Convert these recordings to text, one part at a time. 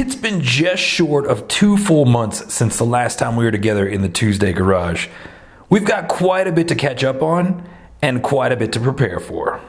It's been just short of 2 full months since the last time we were together in the TueZday Garage. We've got quite a bit to catch up on and quite a bit to prepare for.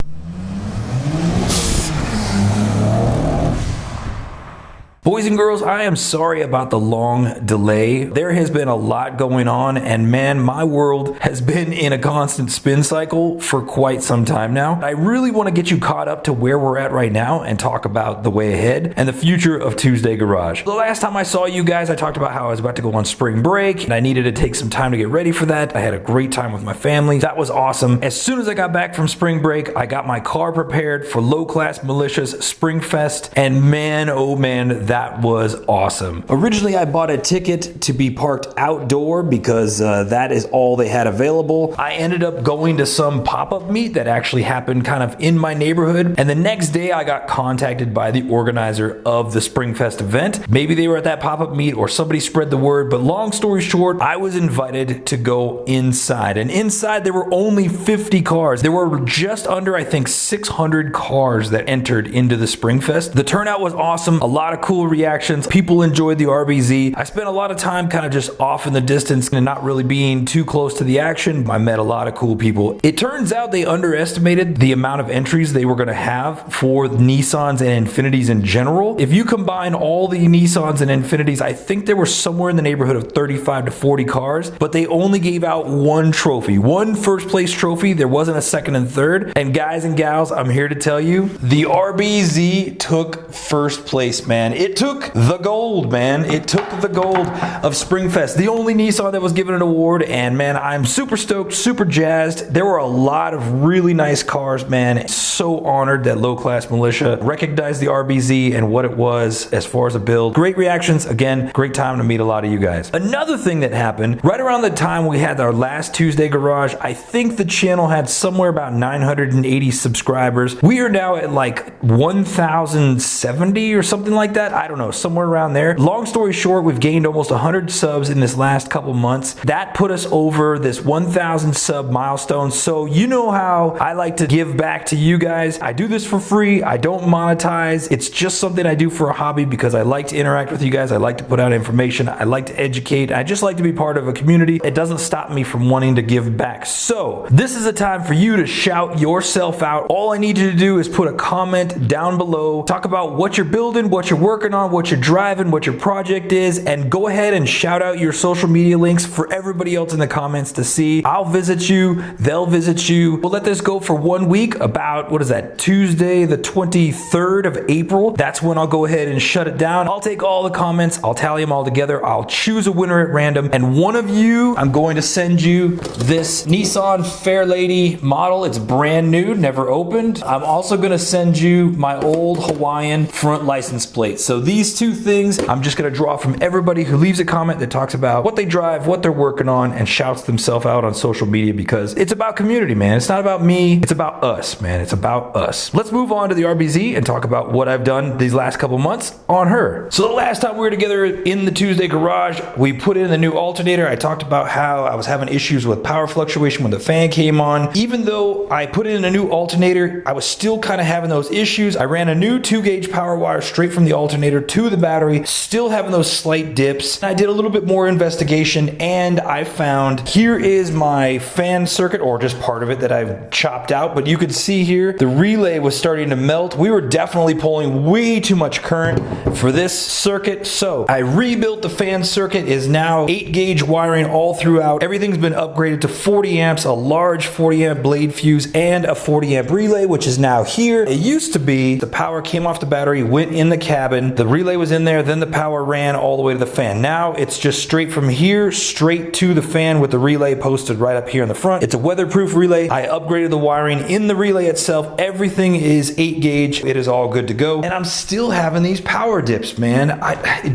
Boys and girls, I am sorry about the long delay. There has been a lot going on, and man, my world has been in a constant spin cycle for quite some time now. I really want to get you caught up to where we're at right now and talk about the way ahead and the future of TueZday Garage. The last time I saw you guys, I talked about how I was about to go on spring break and I needed to take some time to get ready for that. I had a great time with my family. That was awesome. As soon as I got back from spring break, I got my car prepared for Low Class Militia's Spring Fest, and man, oh man, that was awesome. Originally, I bought a ticket to be parked outdoor because that is all they had available. I ended up going to some pop-up meet that actually happened kind of in my neighborhood, and the next day I got contacted by the organizer of the Spring Fest event. Maybe they were at that pop-up meet or somebody spread the word, but long story short, I was invited to go inside, and inside there were only 50 cars. There were just under, I think, 600 cars that entered into the Spring Fest. The turnout was awesome, a lot of cool reactions. People enjoyed the RBZ. I spent a lot of time kind of just off in the distance and not really being too close to the action. I met a lot of cool people. It turns out they underestimated the amount of entries they were going to have for Nissans and Infinitis in general. If you combine all the Nissans and Infinitis, I think there were somewhere in the neighborhood of 35 to 40 cars, but they only gave out one trophy, one first place trophy. There wasn't a second and third. And guys and gals, I'm here to tell you, the RBZ took first place, man. It took the gold, man. It took the gold of Springfest. The only Nissan that was given an award, and man, I'm super stoked, super jazzed. There were a lot of really nice cars, man. So honored that Low Class Militia recognized the RBZ and what it was as far as a build. Great reactions. Again, great time to meet a lot of you guys. Another thing that happened, right around the time we had our last TueZday Garage, I think the channel had somewhere about 980 subscribers. We are now at like 1,070 or something like that. I don't know, somewhere around there. Long story short, we've gained almost 100 subs in this last couple months. That put us over this 1,000 sub milestone. So you know how I like to give back to you guys. I do this for free. I don't monetize. It's just something I do for a hobby because I like to interact with you guys. I like to put out information. I like to educate. I just like to be part of a community. It doesn't stop me from wanting to give back. So this is a time for you to shout yourself out. All I need you to do is put a comment down below. Talk about what you're building, what you're working on, what you're driving, what your project is, and go ahead and shout out your social media links for everybody else in the comments to see. I'll visit you, they'll visit you. We'll let this go for 1 week, about, what is that, Tuesday the 23rd of April. That's when I'll go ahead and shut it down. I'll take all the comments, I'll tally them all together, I'll choose a winner at random, and one of you, I'm going to send you this Nissan Fairlady model. It's brand new, never opened. I'm also going to send you my old Hawaiian front license plate. So these two things I'm just going to draw from everybody who leaves a comment that talks about what they drive, what they're working on, and shouts themselves out on social media, because it's about community, man. It's not about me. It's about us, man. It's about us. Let's move on to the RBZ and talk about what I've done these last couple months on her. So the last time we were together in the TueZday Garage, we put in the new alternator. I talked about how I was having issues with power fluctuation when the fan came on. Even though I put in a new alternator, I was still kind of having those issues. I ran a new 2-gauge power wire straight from the alternator to the battery, still having those slight dips. I did a little bit more investigation and I found, here is my fan circuit, or just part of it that I've chopped out, but you could see here the relay was starting to melt. We were definitely pulling way too much current for this circuit, so I rebuilt the fan circuit. Is now 8-gauge wiring all throughout. Everything's been upgraded to 40 amps, a large 40 amp blade fuse, and a 40 amp relay, which is now here. It used to be the power came off the battery, went in the cabin, the relay was in there, then the power ran all the way to the fan. Now it's just straight from here straight to the fan with the relay posted right up here in the front. It's a weatherproof relay. I upgraded the wiring in the relay itself. Everything is 8-gauge. It is all good to go. And I'm still having these power dips, man.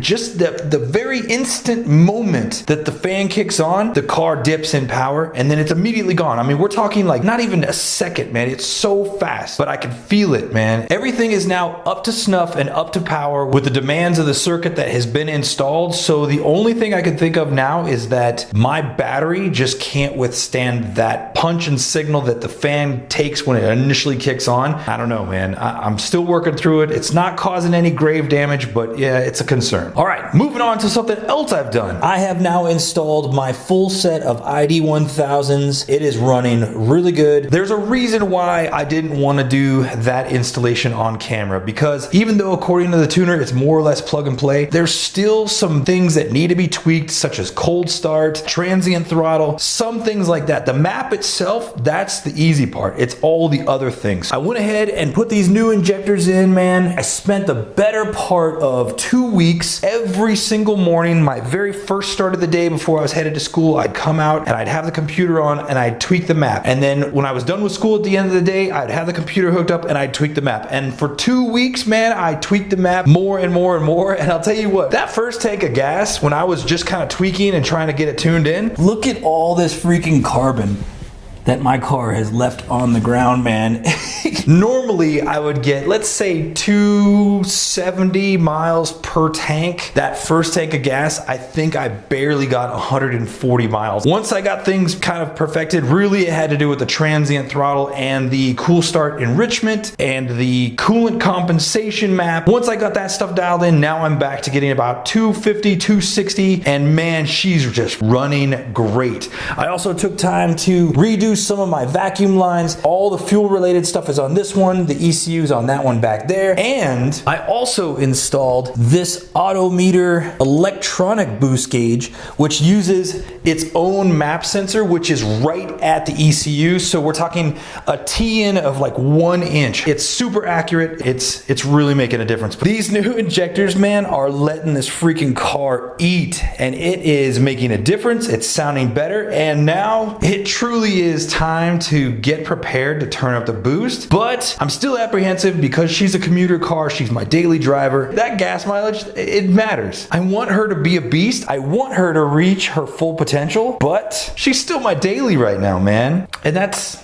Just the very instant moment that the fan kicks on, the car dips in power and then it's immediately gone. I mean, we're talking like not even a second, man. It's so fast, but I can feel it, man. Everything is now up to snuff and up to power with the demands of the circuit that has been installed. So the only thing I can think of now is that my battery just can't withstand that punch and signal that the fan takes when it initially kicks on. I don't know, man. I'm still working through it. It's not causing any grave damage. damage, but yeah, it's a concern. All right, moving on to something else I've done. I have now installed my full set of ID1000s. It is running really good. There's a reason why I didn't want to do that installation on camera, because even though according to the tuner it's more or less plug and play, there's still some things that need to be tweaked, such as cold start, transient throttle, some things like that. The map itself, that's the easy part. It's all the other things. I went ahead and put these new injectors in, man. I spent the better part of 2 weeks every single morning, my very first start of the day before I was headed to school, I'd come out and I'd have the computer on and I'd tweak the map. And then when I was done with school at the end of the day, I'd have the computer hooked up and I'd tweak the map. And for 2 weeks, man, I tweaked the map more and more and more. And I'll tell you what, that first tank of gas, when I was just kind of tweaking and trying to get it tuned in, look at all this freaking carbon that my car has left on the ground, man. Normally I would get, let's say 270 miles per tank. That first tank of gas, I think I barely got 140 miles. Once I got things kind of perfected, really it had to do with the transient throttle and the cool start enrichment and the coolant compensation map. Once I got that stuff dialed in, now I'm back to getting about 250, 260, and man, she's just running great. I also took time to redo some of my vacuum lines. All the fuel related stuff is on this one, the ECU's on that one back there, and I also installed this Autometer electronic boost gauge, which uses its own map sensor, which is right at the ECU. So we're talking a T-in of like 1 inch. It's super accurate. It's really making a difference. But these new injectors, man, are letting this freaking car eat, and it is making a difference. It's sounding better, and now it truly is time to get prepared to turn up the boost. But I'm still apprehensive because she's a commuter car. She's my daily driver. That gas mileage, it matters. I want her to be a beast. I want her to reach her full potential, but she's still my daily right now, man. And that's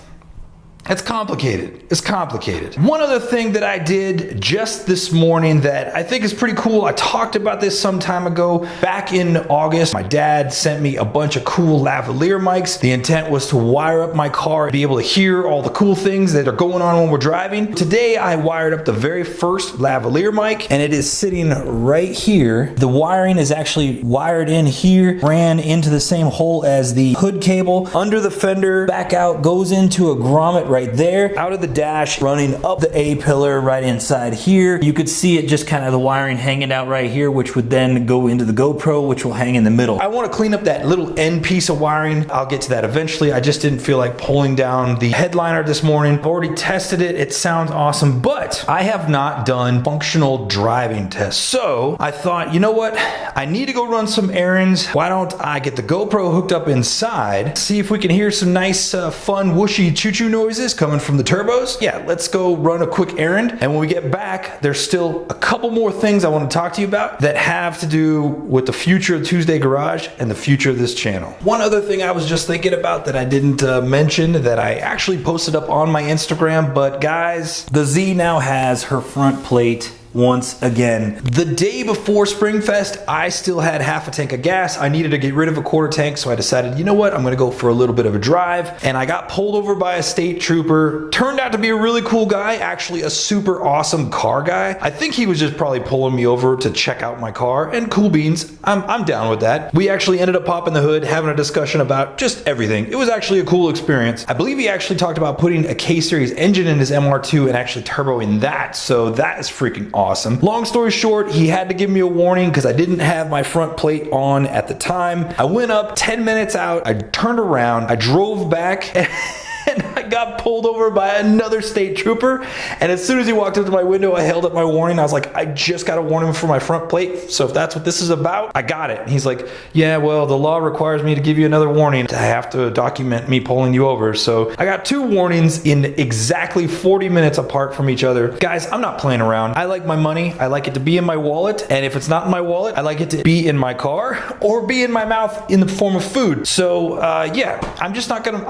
complicated. It's complicated. One other thing that I did just this morning that I think is pretty cool, I talked about this some time ago. Back in August, my dad sent me a bunch of cool lavalier mics. The intent was to wire up my car and be able to hear all the cool things that are going on when we're driving. Today, I wired up the very first lavalier mic, and it is sitting right here. The wiring is actually wired in here, ran into the same hole as the hood cable, under the fender, back out, goes into a grommet right there, out of the dash, running up the A-pillar right inside here. You could see it just kind of the wiring hanging out right here, which would then go into the GoPro, which will hang in the middle. I want to clean up that little end piece of wiring. I'll get to that eventually. I just didn't feel like pulling down the headliner this morning. I've already tested it. It sounds awesome, but I have not done functional driving tests. So I thought, you know what? I need to go run some errands. Why don't I get the GoPro hooked up inside, see if we can hear some nice, fun, whooshy choo-choo noises coming from the turbos. Yeah, let's go run a quick errand. And when we get back, there's still a couple more things I want to talk to you about that have to do with the future of TueZday Garage and the future of this channel. One other thing I was just thinking about that I didn't mention that I actually posted up on my Instagram, but guys, the Z now has her front plate once again. The day before Springfest, I still had half a tank of gas. I needed to get rid of a quarter tank, so I decided, you know what, I'm gonna go for a little bit of a drive, and I got pulled over by a state trooper. Turned out to be a really cool guy, actually a super awesome car guy. I think he was just probably pulling me over to check out my car, and cool beans, I'm down with that. We actually ended up popping the hood, having a discussion about just everything. It was actually a cool experience. I believe he actually talked about putting a K-Series engine in his MR2 and actually turboing that, so that is freaking awesome. Long story short, he had to give me a warning because I didn't have my front plate on at the time. I went up 10 minutes out, I turned around, I drove back, and I got pulled over by another state trooper. And as soon as he walked up to my window, I held up my warning. I was like, I just got a warning for my front plate. So if that's what this is about, I got it. And he's like, yeah, well, the law requires me to give you another warning. I have to document me pulling you over. So I got 2 warnings in exactly 40 minutes apart from each other. Guys, I'm not playing around. I like my money. I like it to be in my wallet. And if it's not in my wallet, I like it to be in my car or be in my mouth in the form of food. So yeah, I'm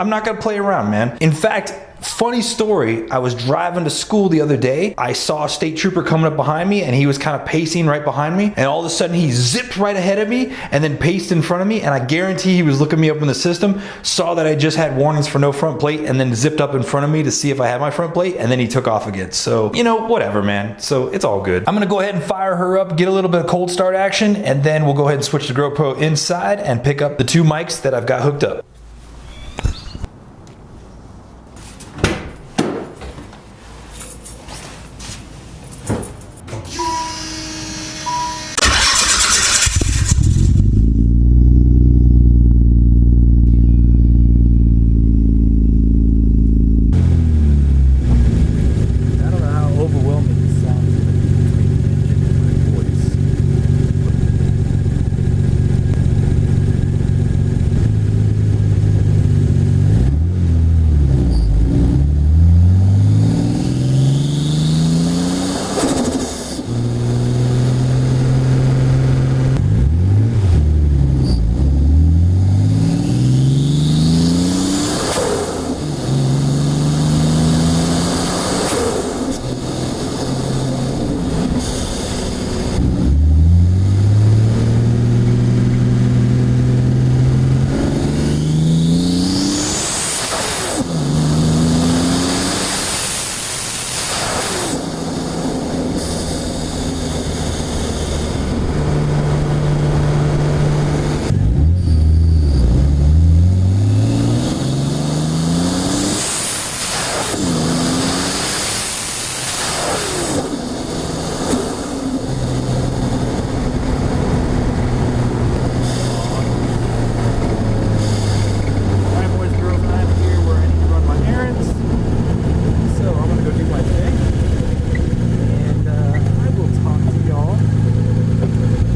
not gonna play around, man. In fact, Funny story, I was driving to school the other day. I saw a state trooper coming up behind me and he was kind of pacing right behind me. And all of a sudden he zipped right ahead of me and then paced in front of me. And I guarantee he was looking me up in the system, saw that I just had warnings for no front plate, and then zipped up in front of me to see if I had my front plate. And then he took off again. So, you know, whatever, man. So it's all good. I'm going to go ahead and fire her up, get a little bit of cold start action, and then we'll go ahead and switch to GoPro inside and pick up the two mics that I've got hooked up.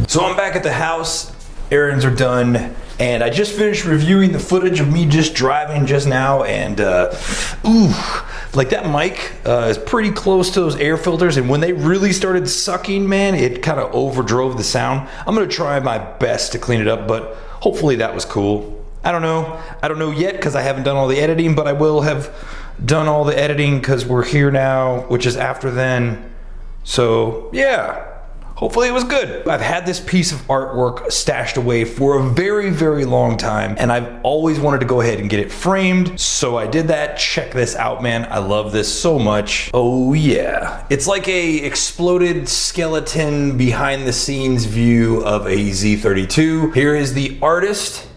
So I'm back at the house, errands are done, and I just finished reviewing the footage of me just driving just now, and like that mic is pretty close to those air filters, and when they really started sucking, man, it kind of overdrove the sound. I'm gonna try my best to clean it up, but hopefully that was cool. I don't know yet because I haven't done all the editing, but I will have done all the editing because we're here now, which is after then. So yeah. Hopefully it was good. I've had this piece of artwork stashed away for a very, very long time, and I've always wanted to go ahead and get it framed, so I did that. Check this out, man. I love this so much. Oh yeah. It's like a exploded skeleton behind the scenes view of a Z32. Here is the artist.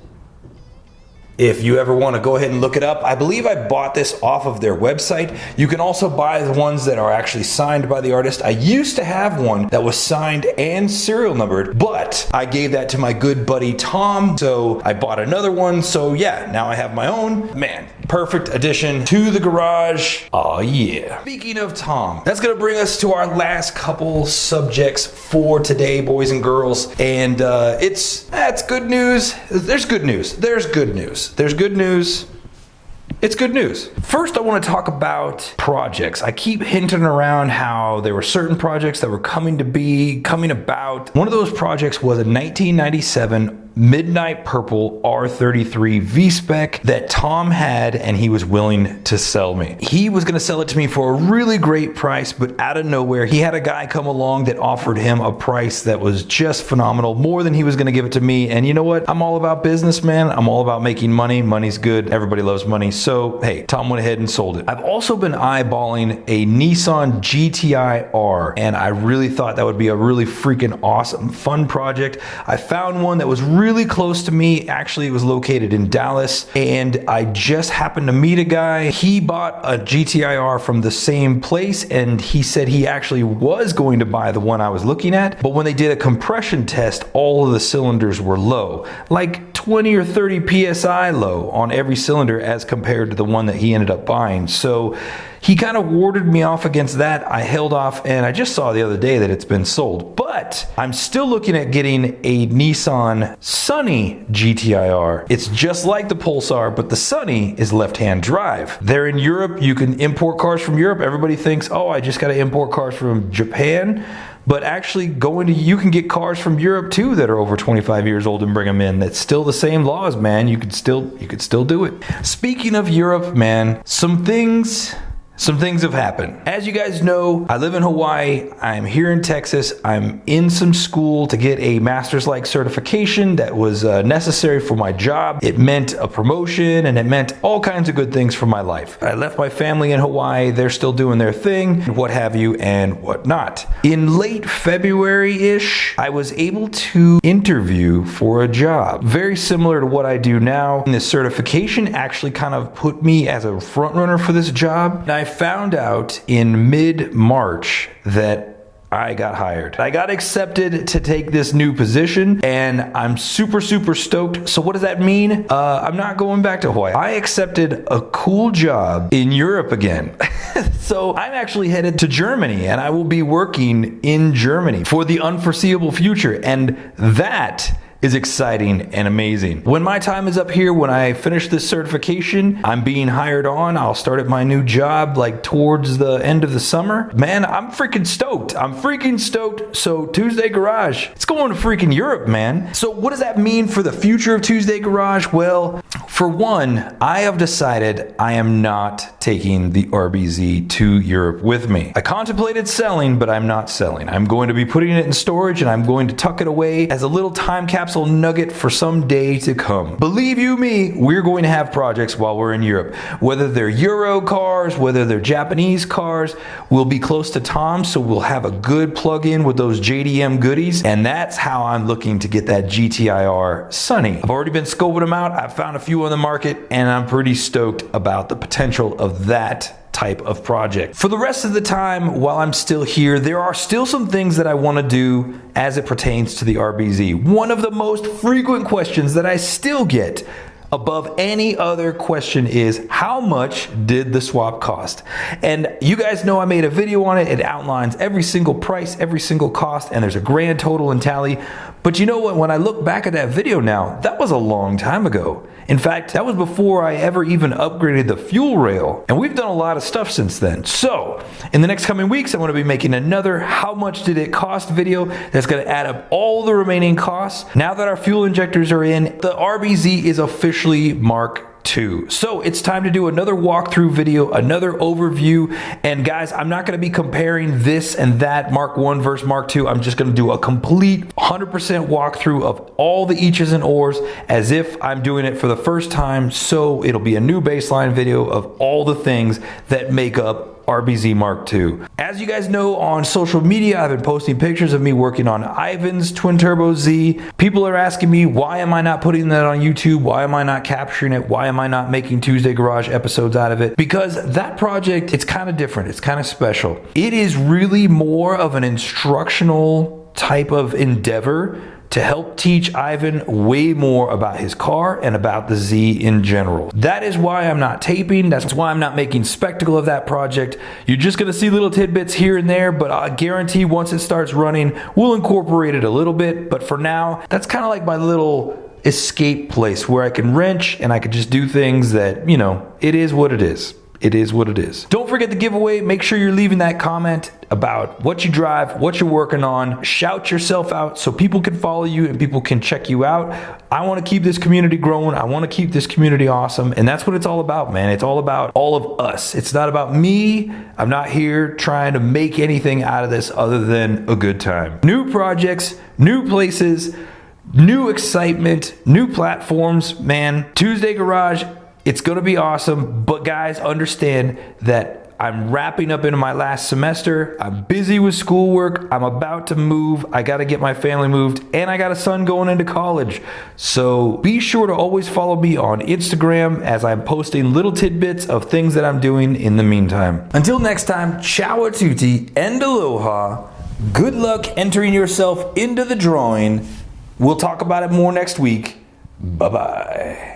If you ever want to go ahead and look it up, I believe I bought this off of their website. You can also buy the ones that are actually signed by the artist. I used to have one that was signed and serial numbered, but I gave that to my good buddy Tom, so I bought another one. So yeah, now I have my own. Man, perfect addition to the garage. Oh yeah. Speaking of Tom, that's gonna bring us to our last couple subjects for today, boys and girls. And that's good news. There's good news. There's good news. There's good news. It's good news. First, I want to talk about projects. I keep hinting around how there were certain projects that were coming about. One of those projects was a 1997 midnight purple R33 V-Spec that Tom had, and he was willing to sell me. He was going to sell it to me for a really great price, but out of nowhere, he had a guy come along that offered him a price that was just phenomenal, more than he was going to give it to me. And you know what? I'm all about business, man. I'm all about making money. Money's good. Everybody loves money. So, hey, Tom went ahead and sold it. I've also been eyeballing a Nissan GTI R, and I really thought that would be a really freaking awesome, fun project. I found one that was really close to me. Actually, it was located in Dallas, and I just happened to meet a guy. He bought a GTI R from the same place, and he said he actually was going to buy the one I was looking at, but when they did a compression test, all of the cylinders were low, like 20 or 30 PSI low on every cylinder as compared to the one that he ended up buying. So he kind of warded me off against that. I held off, and I just saw the other day that it's been sold. But I'm still looking at getting a Nissan Sunny GTI R. It's just like the Pulsar, but the Sunny is left-hand drive. They're in Europe. You can import cars from Europe. Everybody thinks, oh, I just got to import cars from Japan. but actually you can get cars from Europe too that are over 25 years old and bring them in. That's still the same laws, man. You could still do it. Speaking of Europe, man, some things have happened. As you guys know, I live in Hawaii. I'm here in Texas. I'm in some school to get a master's-like certification that was necessary for my job. It meant a promotion and it meant all kinds of good things for my life. I left my family in Hawaii. They're still doing their thing, what have you and whatnot. In late February-ish, I was able to interview for a job. Very similar to what I do now. And this certification actually kind of put me as a front runner for this job. And I found out in mid-March that I got hired. I got accepted to take this new position and I'm super stoked. So what does that mean? I'm not going back to Hawaii. I accepted a cool job in Europe again. So I'm actually headed to Germany and I will be working in Germany for the unforeseeable future. And that is exciting and amazing. When my time is up here, when I finish this certification, I'm being hired on. I'll start at my new job like towards the end of the summer. Man, I'm freaking stoked. So TueZday Garage, it's going to freaking Europe, man. So what does that mean for the future of TueZday Garage? Well, for one, I have decided I am not taking the RBZ to Europe with me. I contemplated selling, but I'm not selling. I'm going to be putting it in storage and I'm going to tuck it away as a little time capsule nugget for some day to come. Believe you me, we're going to have projects while we're in Europe. Whether they're Euro cars, whether they're Japanese cars, we'll be close to Tom, so we'll have a good plug-in with those JDM goodies, and that's how I'm looking to get that GTIR Sunny. I've already been scoping them out. I've found a few on the market, and I'm pretty stoked about the potential of that type of project. For the rest of the time while I'm still here, there are still some things that I want to do as it pertains to the RBZ. One of the most frequent questions that I still get above any other question is, how much did the swap cost? And you guys know I made a video on it. It outlines every single price, every single cost, and there's a grand total and tally. But you know what, when I look back at that video now, that was a long time ago. In fact, that was before I ever even upgraded the fuel rail. And we've done a lot of stuff since then. So in the next coming weeks, I'm going to be making another how much did it cost video that's going to add up all the remaining costs. Now that our fuel injectors are in, the RBZ is officially Mark II. So it's time to do another walkthrough video, another overview. And guys, I'm not going to be comparing this and that Mark I versus Mark II. I'm just going to do a complete 100% walkthrough of all the eaches and ors as if I'm doing it for the first time. So it'll be a new baseline video of all the things that make up RBZ Mark II. As you guys know, on social media, I've been posting pictures of me working on Ivan's Twin Turbo Z. People are asking me, why am I not putting that on YouTube? Why am I not capturing it? Why am I not making TueZday Garage episodes out of it? Because that project, it's kind of different. It's kind of special. It is really more of an instructional type of endeavor to help teach Ivan way more about his car and about the Z in general. That is why I'm not taping. That's why I'm not making spectacle of that project. You're just gonna see little tidbits here and there, but I guarantee once it starts running, we'll incorporate it a little bit. But for now, that's kind of like my little escape place where I can wrench and I can just do things that, you know, it is what it is. It is what it is. Don't forget the giveaway. Make sure you're leaving that comment about what you drive, what you're working on. Shout yourself out so people can follow you and people can check you out. I want to keep this community growing. I want to keep this community awesome. And that's what it's all about, man. It's all about all of us. It's not about me. I'm not here trying to make anything out of this other than a good time. New projects, new places, new excitement, new platforms, man. TueZday Garage, it's going to be awesome, but guys, understand that I'm wrapping up into my last semester. I'm busy with schoolwork. I'm about to move. I got to get my family moved, and I got a son going into college. So be sure to always follow me on Instagram as I'm posting little tidbits of things that I'm doing in the meantime. Until next time, ciao a tutti and aloha. Good luck entering yourself into the drawing. We'll talk about it more next week. Bye-bye.